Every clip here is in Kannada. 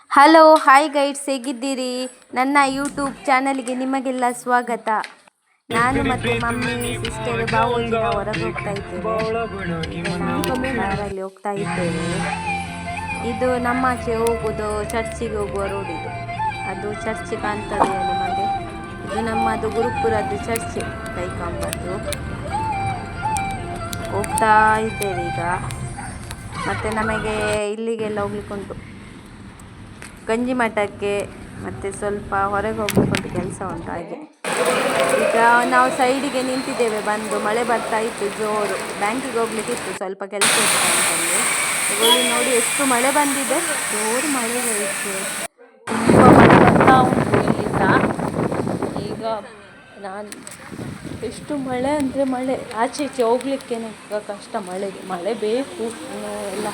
ಹಲೋ ಹಾಯ್ ಗೈಡ್ಸ್, ಹೇಗಿದ್ದೀರಿ? ನನ್ನ ಯೂಟ್ಯೂಬ್ ಚಾನಲ್ಗೆ ನಿಮಗೆಲ್ಲ ಸ್ವಾಗತ. ನಾನು ಮತ್ತು ಮಮ್ಮಿ, ಸಿಸ್ಟರ್, ಬಾವೋಜಿ ನಾವು ಹೊರಗೆ ಹೋಗ್ತಾ ಇದ್ದೇವೆ. ಕಾರಲ್ಲಿ ಹೋಗ್ತಾ ಇದ್ದೇವೆ. ಇದು ನಮ್ಮಾಚೆ ಹೋಗೋದು ಚರ್ಚಿಗೆ ಹೋಗುವ ರೋಡ್. ಅದು ಚರ್ಚ್ ಕಾಣ್ತದೆ ನಿಮಗೆ. ಇದು ನಮ್ಮದು ಗುರುಪುರದ್ದು ಚರ್ಚ್ ಕೈಕಾಂಬದ್ದು. ಹೋಗ್ತಾ ಇದ್ದೇವೆ ಈಗ. ಮತ್ತು ನಮಗೆ ಇಲ್ಲಿಗೆಲ್ಲ ಹೋಗ್ಲಿಕ್ಕುಂಟು, ಗಂಜಿ ಮಠಕ್ಕೆ, ಮತ್ತು ಸ್ವಲ್ಪ ಹೊರಗೆ ಹೋಗ್ಲಿಕ್ಕುಂಟು, ಕೆಲಸ ಉಂಟು. ಹಾಗೆ ಈಗ ನಾವು ಸೈಡಿಗೆ ನಿಂತಿದ್ದೇವೆ. ಬಂದು ಮಳೆ ಬರ್ತಾ ಇತ್ತು ಜೋರು. ಬ್ಯಾಂಕಿಗೆ ಹೋಗ್ಲಿಕ್ಕಿತ್ತು, ಸ್ವಲ್ಪ ಕೆಲಸ ಇತ್ತು ಬ್ಯಾಂಕಲ್ಲಿ. ಈಗ ನೋಡಿ ಎಷ್ಟು ಮಳೆ ಬಂದಿದೆ, ಜೋರು ಮಳೆ ಇತ್ತು, ತುಂಬ ಮಳೆ ಬರ್ತಾ ಉಂಟು ಇಲ್ಲಿ ಸಹ. ಈಗ ಎಷ್ಟು ಮಳೆ ಅಂದರೆ ಮಳೆ, ಆಚೆ ಈಚೆ ಹೋಗ್ಲಿಕ್ಕೇನೆ ಕಷ್ಟ. ಮಳೆ ಬೇಕು. ಎಲ್ಲ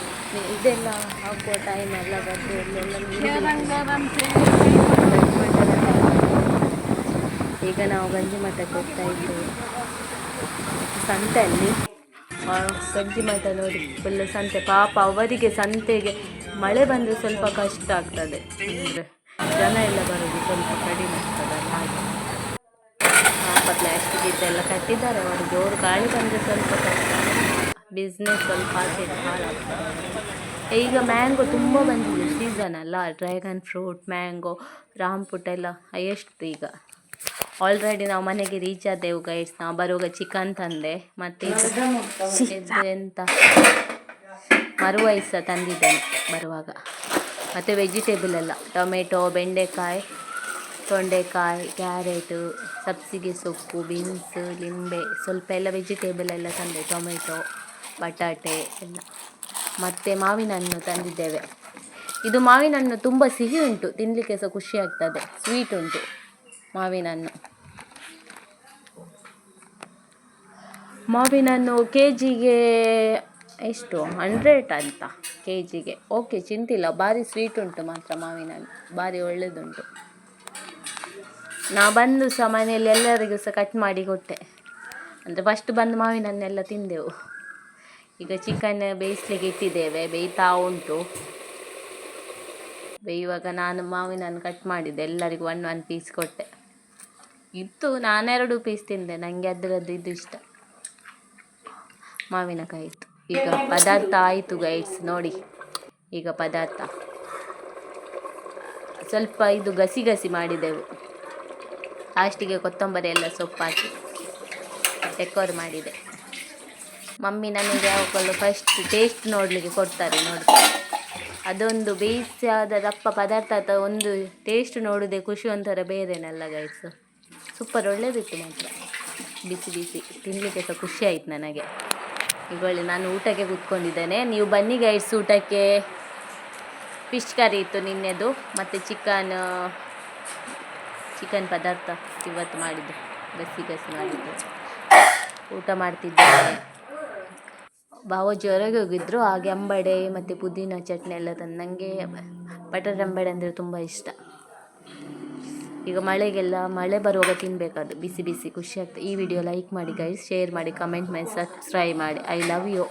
ಇದೆಲ್ಲ ಹಾಕುವ ಟೈಮ್ ಎಲ್ಲ ಈಗ ನಾವು ಗಂಜಿ ಮಠಕ್ಕೆ ಹೋಗ್ತಾ ಇದ್ದೇವೆ. ಸಂತೆಯಲ್ಲಿ ಗಂಜಿ ಮಠ ನೋಡಿ, ಫುಲ್ ಸಂತೆ. ಪಾಪ ಅವರಿಗೆ ಸಂತೆಗೆ ಮಳೆ ಬಂದರೆ ಸ್ವಲ್ಪ ಕಷ್ಟ ಆಗ್ತದೆ, ಅಂದರೆ ಜನ ಎಲ್ಲ ಬರೋದು ಸ್ವಲ್ಪ ಕಡಿಮೆ ಆಗ್ತದಲ್ಲ. ಹಾಗೆ ಪಾಪ ಪ್ಲಾಸ್ಟಿಕ್ ಇದೆಲ್ಲ ಕಟ್ಟಿದ್ದಾರೆ ಅವರು. ಜೋರು ಗಾಳಿ ಬಂದರೆ ಸ್ವಲ್ಪ ಕಷ್ಟ, ಬಿಸ್ನೆಸ್ ಸ್ವಲ್ಪ ಆಚೆ ಹಾಳಾಗ್ತದೆ. ಈಗ ಮ್ಯಾಂಗೋ ತುಂಬ ಬಂದಿದೆ, ಸೀಸನ್ ಅಲ್ಲ. ಡ್ರ್ಯಾಗನ್ ಫ್ರೂಟ್, ಮ್ಯಾಂಗೋ, ರಾಂಪುಟ ಎಲ್ಲ ಹೈಯೆಸ್ಟ್ ಈಗ. ಆಲ್ರೆಡಿ ನಾವು ಮನೆಗೆ ರೀಚ್ ಆದೆವು ಗೈಡ್ಸ್. ನಾವು ಬರುವಾಗ ಚಿಕನ್ ತಂದೆ, ಮತ್ತು ಇದು ಎಂತ ಮರುವೈಸ ತಂದಿದ್ದೇನೆ ಬರುವಾಗ. ಮತ್ತು ವೆಜಿಟೇಬಲ್ ಎಲ್ಲ ಟೊಮೆಟೊ, ಬೆಂಡೆಕಾಯಿ, ತೊಂಡೆಕಾಯಿ, ಕ್ಯಾರೆಟು, ಸಬ್ಸಿಗೆ ಸೊಪ್ಪು, ಬೀನ್ಸ್, ಲಿಂಬೆ, ಸ್ವಲ್ಪ ಎಲ್ಲ ವೆಜಿಟೇಬಲ್ ಎಲ್ಲ ತಂದೆ. ಟೊಮೆಟೊ, ಬಟಾಟೆ ಎಲ್ಲ. ಮತ್ತು ಮಾವಿನ ಹಣ್ಣು ತಂದಿದ್ದೇವೆ. ಇದು ಮಾವಿನ ಹಣ್ಣು ತುಂಬ ಸಿಹಿ ಉಂಟು, ತಿನ್ನಲಿಕ್ಕೆ ಸಹ ಖುಷಿ ಆಗ್ತದೆ. ಸ್ವೀಟ್ ಉಂಟು ಮಾವಿನ ಹಣ್ಣು. ಮಾವಿನ ಹಣ್ಣು ಕೆ ಜಿಗೆ ಎಷ್ಟು 100 ಅಂತ ಕೆ ಜಿಗೆ. ಓಕೆ, ಚಿಂತಿಲ್ಲ. ಭಾರಿ ಸ್ವೀಟ್ ಉಂಟು ಮಾತ್ರ ಮಾವಿನ ಹಣ್ಣು, ಭಾರಿ ಒಳ್ಳೆಯದುಂಟು. ನಾ ಬಂದು ಸಹ ಮನೆಯಲ್ಲಿ ಎಲ್ಲರಿಗೂ ಸಹ ಕಟ್ ಮಾಡಿ ಕೊಟ್ಟೆ. ಅಂದರೆ ಫಸ್ಟ್ ಬಂದು ಮಾವಿನ ಹಣ್ಣೆಲ್ಲ ತಿಂದೆವು. ಈಗ ಚಿಕನ್ ಬೇಯಿಸ್ಲಿಕ್ಕೆ ಇಟ್ಟಿದ್ದೇವೆ, ಬೇಯ್ತಾ ಉಂಟು. ಬೇಯುವಾಗ ನಾನು ಮಾವಿನ ಹಣ್ಣು ಕಟ್ ಮಾಡಿದ್ದೆ, ಎಲ್ಲರಿಗೂ 1 ಪೀಸ್ ಕೊಟ್ಟೆ. ಇತ್ತು, ನಾನು 2 ಪೀಸ್ ತಿಂದೆ. ನನಗೆ ಅದರದ್ದು ಇದು ಇಷ್ಟ, ಮಾವಿನಕಾಯಿ ಇತ್ತು. ಈಗ ಪದಾರ್ಥ ಆಯಿತು ಗೈಡ್ಸ್ ನೋಡಿ. ಈಗ ಪದಾರ್ಥ ಸ್ವಲ್ಪ ಇದು ಗಸಿ ಮಾಡಿದೆವು. ಲಾಸ್ಟಿಗೆ ಕೊತ್ತಂಬರಿ ಎಲ್ಲ ಸೊಪ್ಪು ಹಾಕಿ ಡೆಕೋರ್ ಮಾಡಿದೆ. ಮಮ್ಮಿ ನನಗೆ ಯಾವಾಗಲೂ ಫಸ್ಟ್ ಟೇಸ್ಟ್ ನೋಡಲಿಕ್ಕೆ ಕೊಡ್ತಾರೆ ನೋಡಿ. ಅದೊಂದು ಬೇಯಿಸಾದ ದಪ್ಪ ಪದಾರ್ಥ ಅಥವಾ ಒಂದು ಟೇಸ್ಟ್ ನೋಡೋದೇ ಖುಷಿ, ಒಂಥರ ಬೇರೆನಲ್ಲ ಗೈಡ್ಸ್. ಸೂಪರ್ ಒಳ್ಳೆಯದಿತ್ತು ಮಾತ್ರ. ಬಿಸಿ ಬಿಸಿ ತಿನ್ನಲಿಕ್ಕೆ ಸಹ ಖುಷಿ ಆಯಿತು ನನಗೆ. ಈಗ ಒಳ್ಳೆ ನಾನು ಊಟಕ್ಕೆ ಕೂತ್ಕೊಂಡಿದ್ದೇನೆ. ನೀವು ಬನ್ನಿ ಗೈಡ್ಸ್ ಊಟಕ್ಕೆ. ಫಿಶ್ ಕರಿ ಇತ್ತು ನಿನ್ನೆದು, ಮತ್ತು ಚಿಕನ್ ಪದಾರ್ಥ ಇವತ್ತು ಮಾಡಿದ್ದು, ಗಸಿ ಮಾಡಿದ್ದು. ಊಟ ಮಾಡ್ತಿದ್ದೇನೆ. ಬಾವೋಜಿ ಹೊರಗೆ ಹೋಗಿದ್ರು, ಹಾಗೆ ಅಂಬಡೆ ಮತ್ತು ಪುದೀನ ಚಟ್ನಿ ಎಲ್ಲ ತಂದು. ನನಗೆ ಬಟರ್ ಅಂಬಡೆ ಅಂದರೆ ತುಂಬ ಇಷ್ಟ. ಈಗ ಮಳೆ ಬರುವಾಗ ತಿನ್ನಬೇಕದು, ಬಿಸಿ ಬಿಸಿ ಖುಷಿ ಆಗ್ತದೆ. ಈ ವಿಡಿಯೋ ಲೈಕ್ ಮಾಡಿ ಗೈಸ್, ಶೇರ್ ಮಾಡಿ, ಕಮೆಂಟ್ ಮಾಡಿ, ಸಬ್ಸ್ಕ್ರೈಬ್ ಮಾಡಿ. I love you.